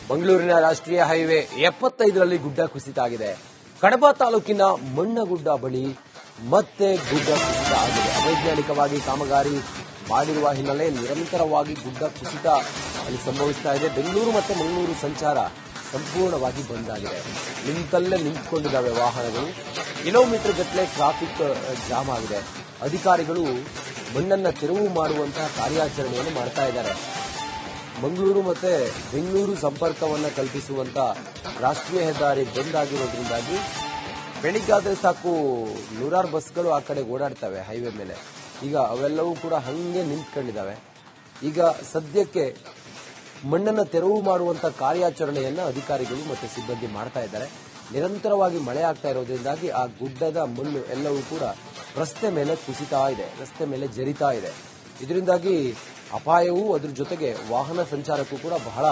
ಮಂಗಳೂರಿನ ರಾಷ್ಟ್ರೀಯ ಹೈವೇ 75ರಲ್ಲಿ ಗುಡ್ಡ ಕುಸಿತ ಆಗಿದೆ. ಕಡಬ ತಾಲೂಕಿನ ಮಣ್ಣಗುಡ್ಡ ಬಳಿ ಮತ್ತೆ ಗುಡ್ಡ ಕುಸಿತ ಆಗಿದೆ. ಅವೈಜ್ಞಾನಿಕವಾಗಿ ಕಾಮಗಾರಿ ಮಾಡಿರುವ ಹಿನ್ನೆಲೆ ನಿರಂತರವಾಗಿ ಗುಡ್ಡ ಕುಸಿತ ಅಲ್ಲಿ ಸಂಭವಿಸ್ತಾ ಇದೆ. ಬೆಂಗಳೂರು ಮತ್ತು ಮಂಗಳೂರು ಸಂಚಾರ ಸಂಪೂರ್ಣವಾಗಿ ಬಂದ್ ಆಗಿದೆ. ನಿಂತಲ್ಲೇ ನಿಂತುಕೊಂಡಿದ್ದಾವೆ ವಾಹನಗಳು. ಕಿಲೋಮೀಟರ್ ಗಟ್ಟಲೆ ಟ್ರಾಫಿಕ್ ಜಾಮ್ ಆಗಿದೆ. ಅಧಿಕಾರಿಗಳು ಮಣ್ಣನ್ನ ತೆರವು ಮಾಡುವಂತಹ ಕಾರ್ಯಾಚರಣೆಯನ್ನು ಮಾಡ್ತಾ ಇದ್ದಾರೆ. ಮಂಗಳೂರು ಮತ್ತೆ ಬೆಂಗಳೂರು ಸಂಪರ್ಕವನ್ನು ಕಲ್ಪಿಸುವಂತ ರಾಷ್ಟ್ರೀಯ ಹೆದ್ದಾರಿ ಬಂದ್ ಆಗಿರೋದ್ರಿಂದಾಗಿ ಬೆಳಿಗ್ಗಾದ್ರೆ ಸಾಕು ನೂರಾರು ಬಸ್ಗಳು ಆ ಕಡೆ ಓಡಾಡ್ತವೆ ಹೈವೇ ಮೇಲೆ. ಈಗ ಅವೆಲ್ಲವೂ ಕೂಡ ಹಂಗೆ ನಿಂತ್ಕೊಂಡಿದ್ದಾವೆ. ಈಗ ಸದ್ಯಕ್ಕೆ ಮಣ್ಣನ್ನು ತೆರವು ಮಾಡುವಂತ ಕಾರ್ಯಾಚರಣೆಯನ್ನ ಅಧಿಕಾರಿಗಳು ಮತ್ತೆ ಸಿಬ್ಬಂದಿ ಮಾಡ್ತಾ ಇದ್ದಾರೆ. ನಿರಂತರವಾಗಿ ಮಳೆ ಆಗ್ತಾ ಇರೋದ್ರಿಂದಾಗಿ ಆ ಗುಡ್ಡದ ಮಣ್ಣು ಎಲ್ಲವೂ ಕೂಡ ರಸ್ತೆ ಮೇಲೆ ಕುಸಿತಾ ಇದೆ, ರಸ್ತೆ ಮೇಲೆ ಜರಿತಾ ಇದೆ. ಇದರಿಂದಾಗಿ ಅಪಾಯವೂ ಅದರ ಜೊತೆಗೆ ವಾಹನ ಸಂಚಾರಕ್ಕೂ ಕೂಡ ಬಹಳ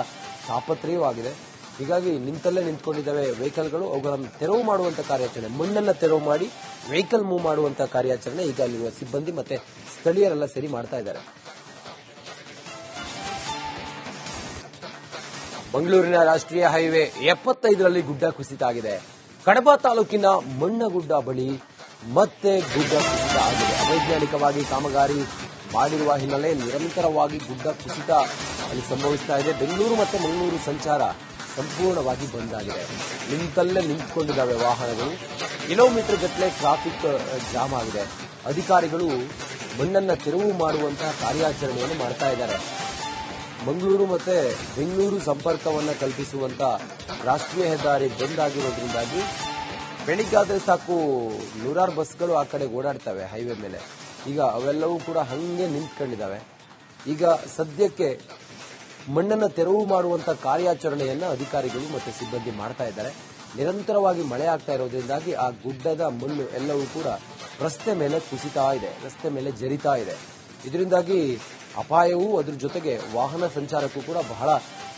ತಾಪತ್ರಯವಾಗಿದೆ. ಹೀಗಾಗಿ ನಿಂತಲ್ಲೇ ನಿಂತ್ಕೊಂಡಿದ್ದಾವೆ ವೆಹಿಕಲ್ಗಳು. ಅವುಗಳನ್ನು ತೆರವು ಮಾಡುವಂತ ಕಾರ್ಯಾಚರಣೆ, ಮಣ್ಣನ್ನ ತೆರವು ಮಾಡಿ ವೆಹಿಕಲ್ ಮೂವ್ ಮಾಡುವಂತ ಕಾರ್ಯಾಚರಣೆ ಈಗ ಅಲ್ಲಿರುವ ಸಿಬ್ಬಂದಿ ಮತ್ತೆ ಸ್ಥಳೀಯರೆಲ್ಲ ಸೇರಿ ಮಾಡ್ತಾ ಇದ್ದಾರೆ. ಮಂಗಳೂರಿನ ರಾಷ್ಟ್ರೀಯ ಹೈವೇ 75ರಲ್ಲಿ ಗುಡ್ಡ ಕುಸಿತ ಆಗಿದೆ. ಕಡಬ ತಾಲೂಕಿನ ಮಣ್ಣಗುಡ್ಡ ಬಳಿ ಮತ್ತೆ ಗುಡ್ಡ ಕುಸಿತ ಆಗಿದೆ. ಅವೈಜ್ಞಾನಿಕವಾಗಿ ಕಾಮಗಾರಿ ಮಾಡಿರುವ ಹಿನ್ನೆಲೆ ನಿರಂತರವಾಗಿ ಗುಡ್ಡ ಕುಸಿತ ಅಲ್ಲಿ ಸಂಭವಿಸ್ತಾ ಇದೆ. ಬೆಂಗಳೂರು ಮತ್ತು ಮಂಗಳೂರು ಸಂಚಾರ ಸಂಪೂರ್ಣವಾಗಿ ಬಂದ್ ಆಗಿದೆ. ನಿಂತಲ್ಲೇ ನಿಂತುಕೊಂಡಿದ್ದಾವೆ ವಾಹನಗಳು. ಕಿಲೋಮೀಟರ್ ಗಟ್ಟಲೆ ಟ್ರಾಫಿಕ್ ಜಾಮ್ ಆಗಿದೆ. ಅಧಿಕಾರಿಗಳು ಮಣ್ಣನ್ನ ತೆರವು ಮಾಡುವಂತಹ ಕಾರ್ಯಾಚರಣೆಯನ್ನು ಮಾಡ್ತಾ ಇದ್ದಾರೆ. ಮಂಗಳೂರು ಮತ್ತೆ ಬೆಂಗಳೂರು ಸಂಪರ್ಕವನ್ನು ಕಲ್ಪಿಸುವಂತ ರಾಷ್ಟ್ರೀಯ ಹೆದ್ದಾರಿ ಬಂದ್ ಆಗಿರೋದ್ರಿಂದಾಗಿ ಬೆಳಿಗ್ಗಾದ್ರೆ ಸಾಕು ನೂರಾರು ಬಸ್ಗಳು ಆ ಕಡೆ ಓಡಾಡ್ತವೆ ಹೈವೇ ಮೇಲೆ. ಈಗ ಅವೆಲ್ಲವೂ ಕೂಡ ಹಂಗೆ ನಿಂತ್ಕೊಂಡಿದ್ದಾವೆ. ಈಗ ಸದ್ಯಕ್ಕೆ ಮಣ್ಣನ್ನು ತೆರವು ಮಾಡುವಂತ ಕಾರ್ಯಾಚರಣೆಯನ್ನ ಅಧಿಕಾರಿಗಳು ಮತ್ತೆ ಸಿಬ್ಬಂದಿ ಮಾಡ್ತಾ ಇದ್ದಾರೆ. ನಿರಂತರವಾಗಿ ಮಳೆ ಆಗ್ತಾ ಇರೋದ್ರಿಂದಾಗಿ ಆ ಗುಡ್ಡದ ಮಣ್ಣು ಎಲ್ಲವೂ ಕೂಡ ರಸ್ತೆ ಮೇಲೆ ಕುಸಿತಾ ಇದೆ, ರಸ್ತೆ ಮೇಲೆ ಜರಿತಾ ಇದೆ. ಇದರಿಂದಾಗಿ ಅಪಾಯವೂ ಅದರ ಜೊತೆಗೆ ವಾಹನ ಸಂಚಾರಕ್ಕೂ ಕೂಡ ಬಹಳ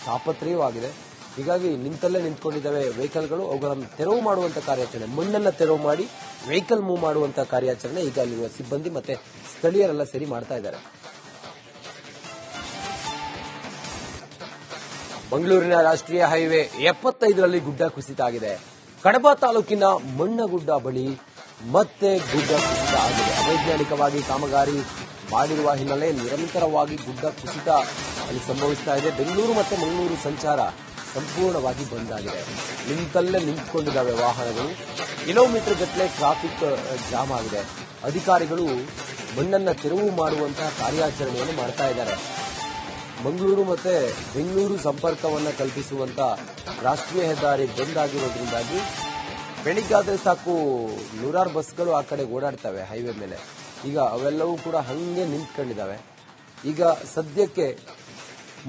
ತಾಪತ್ರಯವಾಗಿದೆ. ಹೀಗಾಗಿ ನಿಂತಲ್ಲೇ ನಿಂತ್ಕೊಂಡಿದ್ದಾವೆ ವೆಹಿಕಲ್ಗಳು. ಅವುಗಳನ್ನು ತೆರವು ಮಾಡುವಂತ ಕಾರ್ಯಾಚರಣೆ, ಮಣ್ಣನ್ನ ತೆರವು ಮಾಡಿ ವೆಹಿಕಲ್ ಮೂವ್ ಮಾಡುವಂತ ಕಾರ್ಯಾಚರಣೆ ಈಗ ಅಲ್ಲಿರುವ ಸಿಬ್ಬಂದಿ ಮತ್ತೆ ಸ್ಥಳೀಯರೆಲ್ಲ ಸೇರಿ ಮಾಡ್ತಾ ಇದ್ದಾರೆ. ಮಂಗಳೂರಿನ ರಾಷ್ಟ್ರೀಯ ಹೈವೇ 75ರಲ್ಲಿ ಗುಡ್ಡ ಕುಸಿತ ಆಗಿದೆ. ಕಡಬ ತಾಲೂಕಿನ ಮಣ್ಣಗುಡ್ಡ ಬಳಿ ಮತ್ತೆ ಗುಡ್ಡ ಕುಸಿತ ಆಗಿದೆ. ಅವೈಜ್ಞಾನಿಕವಾಗಿ ಕಾಮಗಾರಿ ಮಾಡಿರುವ ಹಿನ್ನೆಲೆ ನಿರಂತರವಾಗಿ ಗುಡ್ಡ ಕುಸಿತ ಅಲ್ಲಿ ಸಂಭವಿಸ್ತಾ ಇದೆ. ಬೆಂಗಳೂರು ಮತ್ತು ಮಂಗಳೂರು ಸಂಚಾರ ಸಂಪೂರ್ಣವಾಗಿ ಬಂದ್ ಆಗಿದೆ. ನಿಂತಲ್ಲೇ ನಿಂತುಕೊಂಡಿದ್ದಾವೆ ವಾಹನಗಳು. ಕಿಲೋಮೀಟರ್ ಗಟ್ಟಲೆ ಟ್ರಾಫಿಕ್ ಜಾಮ್ ಆಗಿದೆ. ಅಧಿಕಾರಿಗಳು ಮಣ್ಣನ್ನ ತೆರವು ಮಾಡುವಂತಹ ಕಾರ್ಯಾಚರಣೆಯನ್ನು ಮಾಡ್ತಾ ಇದ್ದಾರೆ. ಮಂಗಳೂರು ಮತ್ತೆ ಬೆಂಗಳೂರು ಸಂಪರ್ಕವನ್ನು ಕಲ್ಪಿಸುವಂತ ರಾಷ್ಟ್ರೀಯ ಹೆದ್ದಾರಿ ಬಂದ್ ಆಗಿರೋದ್ರಿಂದಾಗಿ ಬೆಳಿಗ್ಗಾದ್ರೆ ಸಾಕು ನೂರಾರು ಬಸ್ಗಳು ಆ ಕಡೆ ಓಡಾಡ್ತವೆ ಹೈವೇ ಮೇಲೆ. ಈಗ ಅವೆಲ್ಲವೂ ಕೂಡ ಹಂಗೆ ನಿಂತ್ಕೊಂಡಿದ್ದಾವೆ. ಈಗ ಸದ್ಯಕ್ಕೆ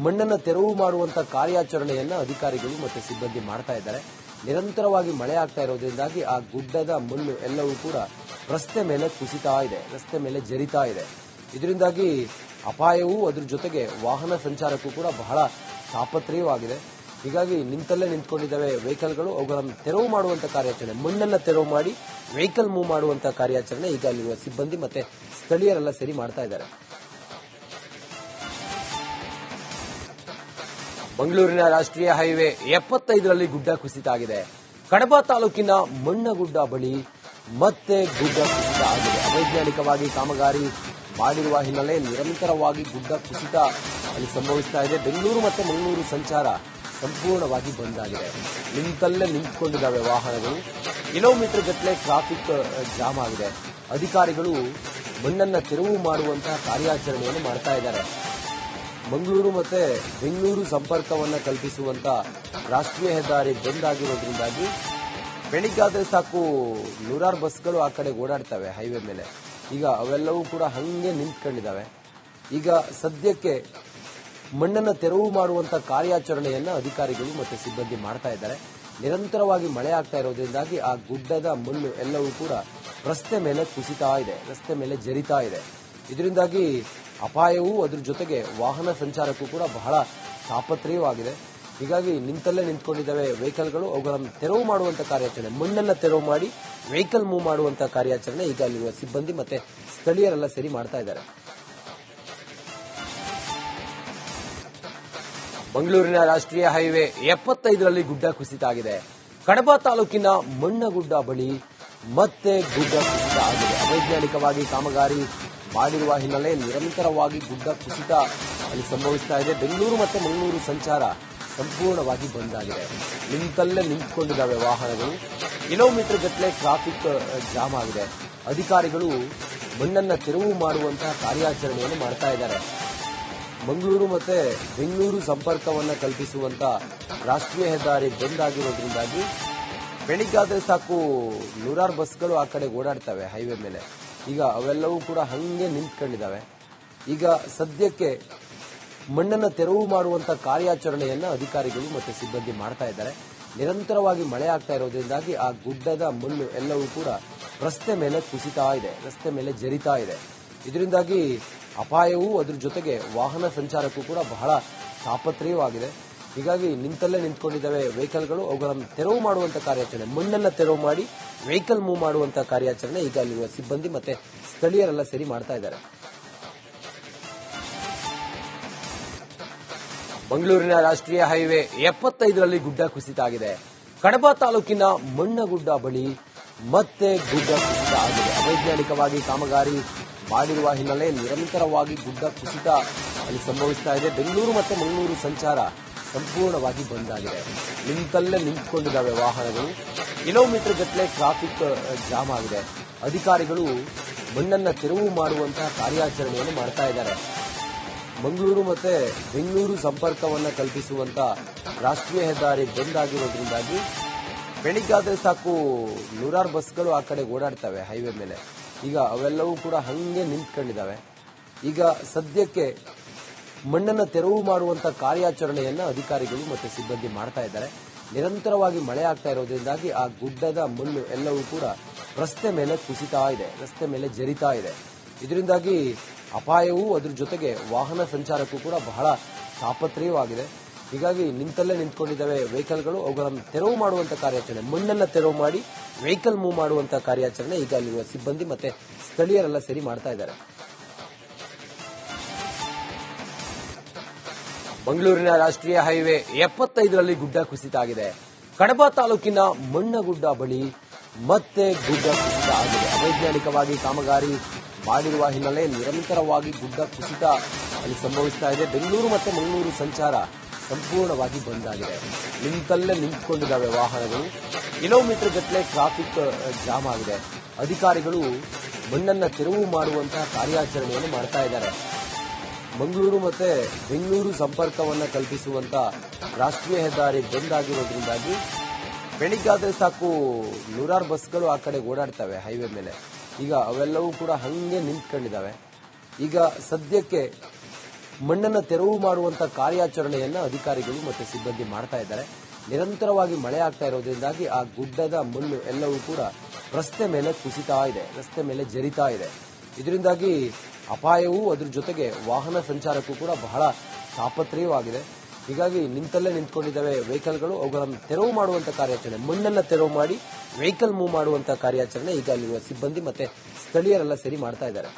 ಮಣ್ಣನ್ನು ತೆರವು ಮಾಡುವಂತ ಕಾರ್ಯಾಚರಣೆಯನ್ನ ಅಧಿಕಾರಿಗಳು ಮತ್ತೆ ಸಿಬ್ಬಂದಿ ಮಾಡ್ತಾ ಇದ್ದಾರೆ. ನಿರಂತರವಾಗಿ ಮಳೆ ಆಗ್ತಾ ಇರೋದ್ರಿಂದಾಗಿ ಆ ಗುಡ್ಡದ ಮಣ್ಣು ಎಲ್ಲವೂ ಕೂಡ ರಸ್ತೆ ಮೇಲೆ ಕುಸಿತಾ ಇದೆ, ರಸ್ತೆ ಮೇಲೆ ಜರಿತಾ ಇದೆ. ಇದರಿಂದಾಗಿ ಅಪಾಯವೂ ಅದರ ಜೊತೆಗೆ ವಾಹನ ಸಂಚಾರಕ್ಕೂ ಕೂಡ ಬಹಳ ತಾಪತ್ರಯವಾಗಿದೆ. ಹೀಗಾಗಿ ನಿಂತಲ್ಲೇ ನಿಂತ್ಕೊಂಡಿದ್ದಾವೆ ವೆಹಿಕಲ್ಗಳು. ಅವುಗಳನ್ನು ತೆರವು ಮಾಡುವಂತ ಕಾರ್ಯಾಚರಣೆ, ಮಣ್ಣನ್ನ ತೆರವು ಮಾಡಿ ವೆಹಿಕಲ್ ಮೂವ್ ಮಾಡುವಂತ ಕಾರ್ಯಾಚರಣೆ ಈಗ ಅಲ್ಲಿರುವ ಸಿಬ್ಬಂದಿ ಮತ್ತೆ ಸ್ಥಳೀಯರೆಲ್ಲ ಸೇರಿ ಮಾಡ್ತಾ ಇದ್ದಾರೆ. ಮಂಗಳೂರಿನ ರಾಷ್ಟ್ರೀಯ ಹೈವೇ 75ರಲ್ಲಿ ಗುಡ್ಡ ಕುಸಿತ ಆಗಿದೆ. ಕಡಬ ತಾಲೂಕಿನ ಮಣ್ಣಗುಡ್ಡ ಬಳಿ ಮತ್ತೆ ಗುಡ್ಡ ಕುಸಿತ ಆಗಿದೆ. ಅವೈಜ್ಞಾನಿಕವಾಗಿ ಕಾಮಗಾರಿ ಮಾಡಿರುವ ಹಿನ್ನೆಲೆ ನಿರಂತರವಾಗಿ ಗುಡ್ಡ ಕುಸಿತ ಅಲ್ಲಿ ಸಂಭವಿಸ್ತಾ ಇದೆ. ಬೆಂಗಳೂರು ಮತ್ತು ಮಂಗಳೂರು ಸಂಚಾರ ಸಂಪೂರ್ಣವಾಗಿ ಬಂದ್ ಆಗಿದೆ. ನಿಂತಲ್ಲೇ ನಿಂತುಕೊಂಡಿದ್ದಾವೆ ವಾಹನಗಳು. ಕಿಲೋಮೀಟರ್ ಗಟ್ಟಲೆ ಟ್ರಾಫಿಕ್ ಜಾಮ್ ಆಗಿದೆ. ಅಧಿಕಾರಿಗಳು ಮಣ್ಣನ್ನ ತೆರವು ಮಾಡುವಂತಹ ಕಾರ್ಯಾಚರಣೆಯನ್ನು ಮಾಡ್ತಾ ಇದ್ದಾರೆ. ಮಂಗಳೂರು ಮತ್ತೆ ಬೆಂಗಳೂರು ಸಂಪರ್ಕವನ್ನು ಕಲ್ಪಿಸುವಂತ ರಾಷ್ಟ್ರೀಯ ಹೆದ್ದಾರಿ ಬಂದ್ ಆಗಿರೋದ್ರಿಂದಾಗಿ ಬೆಳಿಗ್ಗಾದ್ರೆ ಸಾಕು ನೂರಾರು ಬಸ್ಗಳು ಆ ಕಡೆ ಓಡಾಡ್ತವೆ ಹೈವೇ ಮೇಲೆ. ಈಗ ಅವೆಲ್ಲವೂ ಕೂಡ ಹಂಗೆ ನಿಂತ್ಕೊಂಡಿದ್ದಾವೆ. ಈಗ ಸದ್ಯಕ್ಕೆ ಮಣ್ಣನ್ನು ತೆರವು ಮಾಡುವಂತ ಕಾರ್ಯಾಚರಣೆಯನ್ನ ಅಧಿಕಾರಿಗಳು ಮತ್ತೆ ಸಿಬ್ಬಂದಿ ಮಾಡ್ತಾ ಇದ್ದಾರೆ. ನಿರಂತರವಾಗಿ ಮಳೆ ಆಗ್ತಾ ಇರೋದ್ರಿಂದಾಗಿ ಆ ಗುಡ್ಡದ ಮಣ್ಣು ಎಲ್ಲವೂ ಕೂಡ ರಸ್ತೆ ಮೇಲೆ ಕುಸಿತಾ ಇದೆ, ರಸ್ತೆ ಮೇಲೆ ಜರಿತಾ ಇದೆ. ಇದರಿಂದಾಗಿ ಅಪಾಯವೂ ಅದರ ಜೊತೆಗೆ ವಾಹನ ಸಂಚಾರಕ್ಕೂ ಕೂಡ ಬಹಳ ತಾಪತ್ರಯವಾಗಿದೆ. ಹೀಗಾಗಿ ನಿಂತಲ್ಲೇ ನಿಂತ್ಕೊಂಡಿದ್ದಾವೆ ವೆಹಿಕಲ್ಗಳು. ಅವುಗಳನ್ನು ತೆರವು ಮಾಡುವಂತ ಕಾರ್ಯಾಚರಣೆ, ಮಣ್ಣನ್ನ ತೆರವು ಮಾಡಿ ವೆಹಿಕಲ್ ಮೂವ್ ಮಾಡುವಂತ ಕಾರ್ಯಾಚರಣೆ ಈಗ ಅಲ್ಲಿರುವ ಸಿಬ್ಬಂದಿ ಮತ್ತೆ ಸ್ಥಳೀಯರೆಲ್ಲ ಸೇರಿ ಮಾಡ್ತಾ ಇದ್ದಾರೆ. ಮಂಗಳೂರಿನ ರಾಷ್ಟ್ರೀಯ ಹೈವೇ 75ರಲ್ಲಿ ಗುಡ್ಡ ಕುಸಿತ ಆಗಿದೆ. ಕಡಬ ತಾಲೂಕಿನ ಮಣ್ಣಗುಡ್ಡ ಬಳಿ ಮತ್ತೆ ಗುಡ್ಡ ಕುಸಿತ ಆಗಿದೆ. ಅವೈಜ್ಞಾನಿಕವಾಗಿ ಕಾಮಗಾರಿ ಮಾಡಿರುವ ಹಿನ್ನೆಲೆ ನಿರಂತರವಾಗಿ ಗುಡ್ಡ ಕುಸಿತ ಅಲ್ಲಿ ಸಂಭವಿಸ್ತಾ ಇದೆ. ಬೆಂಗಳೂರು ಮತ್ತು ಮಂಗಳೂರು ಸಂಚಾರ ಸಂಪೂರ್ಣವಾಗಿ ಬಂದ್ ಆಗಿದೆ. ನಿಂತಲ್ಲೇ ನಿಂತುಕೊಂಡಿದ್ದಾವೆ ವಾಹನಗಳು. ಕಿಲೋಮೀಟರ್ ಗಟ್ಟಲೆ ಟ್ರಾಫಿಕ್ ಜಾಮ್ ಆಗಿದೆ. ಅಧಿಕಾರಿಗಳು ಮಣ್ಣನ್ನ ತೆರವು ಮಾಡುವಂತಹ ಕಾರ್ಯಾಚರಣೆಯನ್ನು ಮಾಡ್ತಾ ಇದ್ದಾರೆ. ಮಂಗಳೂರು ಮತ್ತೆ ಬೆಂಗಳೂರು ಸಂಪರ್ಕವನ್ನು ಕಲ್ಪಿಸುವಂತ ರಾಷ್ಟ್ರೀಯ ಹೆದ್ದಾರಿ ಬಂದ್ ಆಗಿರೋದ್ರಿಂದಾಗಿ ಬೆಳಿಗ್ಗಾದ್ರೆ ಸಾಕು ನೂರಾರು ಬಸ್ಗಳು ಆ ಕಡೆ ಓಡಾಡ್ತವೆ ಹೈವೇ ಮೇಲೆ. ಈಗ ಅವೆಲ್ಲವೂ ಕೂಡ ಹಂಗೆ ನಿಂತ್ಕೊಂಡಿದ್ದಾವೆ. ಈಗ ಸದ್ಯಕ್ಕೆ ಮಣ್ಣನ್ನು ತೆರವು ಮಾಡುವಂತ ಕಾರ್ಯಾಚರಣೆಯನ್ನ ಅಧಿಕಾರಿಗಳು ಮತ್ತೆ ಸಿಬ್ಬಂದಿ ಮಾಡ್ತಾ ಇದ್ದಾರೆ. ನಿರಂತರವಾಗಿ ಮಳೆ ಆಗ್ತಾ ಇರೋದ್ರಿಂದಾಗಿ ಆ ಗುಡ್ಡದ ಮಣ್ಣು ಎಲ್ಲವೂ ಕೂಡ ರಸ್ತೆ ಮೇಲೆ ಕುಸಿತಾ ಇದೆ, ರಸ್ತೆ ಮೇಲೆ ಜರಿತಾ ಇದೆ. ಇದರಿಂದಾಗಿ ಅಪಾಯವೂ ಅದರ ಜೊತೆಗೆ ವಾಹನ ಸಂಚಾರಕ್ಕೂ ಕೂಡ ಬಹಳ ತಾಪತ್ರಯವಾಗಿದೆ. ಹೀಗಾಗಿ ನಿಂತಲ್ಲೇ ನಿಂತ್ಕೊಂಡಿದ್ದಾವೆ ವೆಹಿಕಲ್ಗಳು. ಅವುಗಳನ್ನು ತೆರವು ಮಾಡುವಂತ ಕಾರ್ಯಾಚರಣೆ, ಮಣ್ಣನ್ನ ತೆರವು ಮಾಡಿ ವೆಹಿಕಲ್ ಮೂವ್ ಮಾಡುವಂತ ಕಾರ್ಯಾಚರಣೆ ಈಗ ಅಲ್ಲಿರುವ ಸಿಬ್ಬಂದಿ ಮತ್ತೆ ಸ್ಥಳೀಯರೆಲ್ಲ ಸೇರಿ ಮಾಡ್ತಾ ಇದ್ದಾರೆ. ಮಂಗಳೂರಿನ ರಾಷ್ಟ್ರೀಯ ಹೈವೇ 75ರಲ್ಲಿ ಗುಡ್ಡ ಕುಸಿತ ಆಗಿದೆ. ಕಡಬ ತಾಲೂಕಿನ ಮಣ್ಣಗುಡ್ಡ ಬಳಿ ಮತ್ತೆ ಗುಡ್ಡ ಕುಸಿತ ಆಗಿದೆ. ಅವೈಜ್ಞಾನಿಕವಾಗಿ ಕಾಮಗಾರಿ ಮಾಡಿರುವ ಹಿನ್ನೆಲೆ ನಿರಂತರವಾಗಿ ಗುಡ್ಡ ಕುಸಿತ ಅಲ್ಲಿ ಸಂಭವಿಸ್ತಾ ಇದೆ. ಬೆಂಗಳೂರು ಮತ್ತು ಮಂಗಳೂರು ಸಂಚಾರ ಸಂಪೂರ್ಣವಾಗಿ ಬಂದ್ ಆಗಿದೆ. ನಿಂತಲ್ಲೇ ನಿಂತುಕೊಂಡಿದ್ದಾವೆ ವಾಹನಗಳು. ಕಿಲೋಮೀಟರ್ ಗಟ್ಟಲೆ ಟ್ರಾಫಿಕ್ ಜಾಮ್ ಆಗಿದೆ. ಅಧಿಕಾರಿಗಳು ಮಣ್ಣನ್ನ ತೆರವು ಮಾಡುವಂತಹ ಕಾರ್ಯಾಚರಣೆಯನ್ನು ಮಾಡ್ತಾ ಇದ್ದಾರೆ. ಮಂಗಳೂರು ಮತ್ತೆ ಬೆಂಗಳೂರು ಸಂಪರ್ಕವನ್ನು ಕಲ್ಪಿಸುವಂತ ರಾಷ್ಟ್ರೀಯ ಹೆದ್ದಾರಿ ಬಂದ್ ಆಗಿರೋದ್ರಿಂದಾಗಿ ಬೆಳಿಗ್ಗಾದ್ರೆ ಸಾಕು ನೂರಾರು ಬಸ್ಗಳು ಆ ಕಡೆ ಓಡಾಡ್ತವೆ ಹೈವೇ ಮೇಲೆ. ಈಗ ಅವೆಲ್ಲವೂ ಕೂಡ ಹಂಗೆ ನಿಂತ್ಕೊಂಡಿದ್ದಾವೆ. ಈಗ ಸದ್ಯಕ್ಕೆ ಮಣ್ಣನ್ನು ತೆರವು ಮಾಡುವಂತ ಕಾರ್ಯಾಚರಣೆಯನ್ನ ಅಧಿಕಾರಿಗಳು ಮತ್ತೆ ಸಿಬ್ಬಂದಿ ಮಾಡ್ತಾ ಇದ್ದಾರೆ. ನಿರಂತರವಾಗಿ ಮಳೆ ಆಗ್ತಾ ಇರೋದ್ರಿಂದಾಗಿ ಆ ಗುಡ್ಡದ ಮಣ್ಣು ಎಲ್ಲವೂ ಕೂಡ ರಸ್ತೆ ಮೇಲೆ ಕುಸಿತಾ ಇದೆ, ರಸ್ತೆ ಮೇಲೆ ಜರಿತಾ ಇದೆ. ಇದರಿಂದಾಗಿ ಅಪಾಯವೂ ಅದರ ಜೊತೆಗೆ ವಾಹನ ಸಂಚಾರಕ್ಕೂ ಕೂಡ ಬಹಳ ತಾಪತ್ರಯವಾಗಿದೆ. ಹೀಗಾಗಿ ನಿಂತಲ್ಲೇ ನಿಂತ್ಕೊಂಡಿದ್ದಾವೆ ವೆಹಿಕಲ್ಗಳು. ಅವುಗಳನ್ನು ತೆರವು ಮಾಡುವಂತ ಕಾರ್ಯಾಚರಣೆ, ಮಣ್ಣನ್ನ ತೆರವು ಮಾಡಿ ವೆಹಿಕಲ್ ಮೂವ್ ಮಾಡುವಂತ ಕಾರ್ಯಾಚರಣೆ ಈಗ ಅಲ್ಲಿರುವ ಸಿಬ್ಬಂದಿ ಮತ್ತೆ ಸ್ಥಳೀಯರೆಲ್ಲ ಸೇರಿ ಮಾಡ್ತಾ ಇದ್ದಾರೆ. ಮಂಗಳೂರಿನ ರಾಷ್ಟ್ರೀಯ ಹೈವೇ 75ರಲ್ಲಿ ಗುಡ್ಡ ಕುಸಿತ ಆಗಿದೆ. ಕಡಬ ತಾಲೂಕಿನ ಮಣ್ಣಗುಡ್ಡ ಬಳಿ ಮತ್ತೆ ಗುಡ್ಡ ಕುಸಿತ ಆಗಿದೆ. ಅವೈಜ್ಞಾನಿಕವಾಗಿ ಕಾಮಗಾರಿ ಮಾಡಿರುವ ಹಿನ್ನೆಲೆ ನಿರಂತರವಾಗಿ ಗುಡ್ಡ ಕುಸಿತ ಅಲ್ಲಿ ಸಂಭವಿಸ್ತಾ ಇದೆ. ಬೆಂಗಳೂರು ಮತ್ತು ಮಂಗಳೂರು ಸಂಚಾರ ಸಂಪೂರ್ಣವಾಗಿ ಬಂದ್ ಆಗಿದೆ. ನಿಂತಲ್ಲೇ ನಿಂತುಕೊಂಡಿದ್ದಾವೆ ವಾಹನಗಳು. ಕಿಲೋಮೀಟರ್ ಗಟ್ಟಲೆ ಟ್ರಾಫಿಕ್ ಜಾಮ್ ಆಗಿದೆ. ಅಧಿಕಾರಿಗಳು ಮಣ್ಣನ್ನ ತೆರವು ಮಾಡುವಂತಹ ಕಾರ್ಯಾಚರಣೆಯನ್ನು ಮಾಡ್ತಾ ಇದ್ದಾರೆ. ಮಂಗಳೂರು ಮತ್ತೆ ಬೆಂಗಳೂರು ಸಂಪರ್ಕವನ್ನು ಕಲ್ಪಿಸುವಂತ ರಾಷ್ಟ್ರೀಯ ಹೆದ್ದಾರಿ ಬಂದ್ ಆಗಿರೋದ್ರಿಂದಾಗಿ ಬೆಳಿಗ್ಗಾದ್ರೆ ಸಾಕು ನೂರಾರು ಬಸ್ಗಳು ಆ ಕಡೆ ಓಡಾಡ್ತವೆ ಹೈವೇ ಮೇಲೆ. ಈಗ ಅವೆಲ್ಲವೂ ಕೂಡ ಹಂಗೆ ನಿಂತ್ಕೊಂಡಿದ್ದಾವೆ. ಈಗ ಸದ್ಯಕ್ಕೆ ಮಣ್ಣನ್ನು ತೆರವು ಮಾಡುವಂತ ಕಾರ್ಯಾಚರಣೆಯನ್ನ ಅಧಿಕಾರಿಗಳು ಮತ್ತೆ ಸಿಬ್ಬಂದಿ ಮಾಡ್ತಾ ಇದ್ದಾರೆ. ನಿರಂತರವಾಗಿ ಮಳೆ ಆಗ್ತಾ ಇರೋದ್ರಿಂದಾಗಿ ಆ ಗುಡ್ಡದ ಮಣ್ಣು ಎಲ್ಲವೂ ಕೂಡ ರಸ್ತೆ ಮೇಲೆ ಕುಸಿತಾ ಇದೆ, ರಸ್ತೆ ಮೇಲೆ ಜರಿತಾ ಇದೆ. ಇದರಿಂದಾಗಿ ಅಪಾಯವೂ ಅದರ ಜೊತೆಗೆ ವಾಹನ ಸಂಚಾರಕ್ಕೂ ಕೂಡ ಬಹಳ ತಾಪತ್ರಯವಾಗಿದೆ. ಹೀಗಾಗಿ ನಿಂತಲ್ಲೇ ನಿಂತ್ಕೊಂಡಿದ್ದಾವೆ ವೆಹಿಕಲ್ಗಳು. ಅವುಗಳನ್ನು ತೆರವು ಮಾಡುವಂತ ಕಾರ್ಯಾಚರಣೆ, ಮಣ್ಣನ್ನ ತೆರವು ಮಾಡಿ ವೆಹಿಕಲ್ ಮೂವ್ ಮಾಡುವಂತ ಕಾರ್ಯಾಚರಣೆ ಈಗ ಅಲ್ಲಿರುವ ಸಿಬ್ಬಂದಿ ಮತ್ತೆ ಸ್ಥಳೀಯರೆಲ್ಲ ಸೇರಿ ಮಾಡ್ತಾ ಇದ್ದಾರೆ.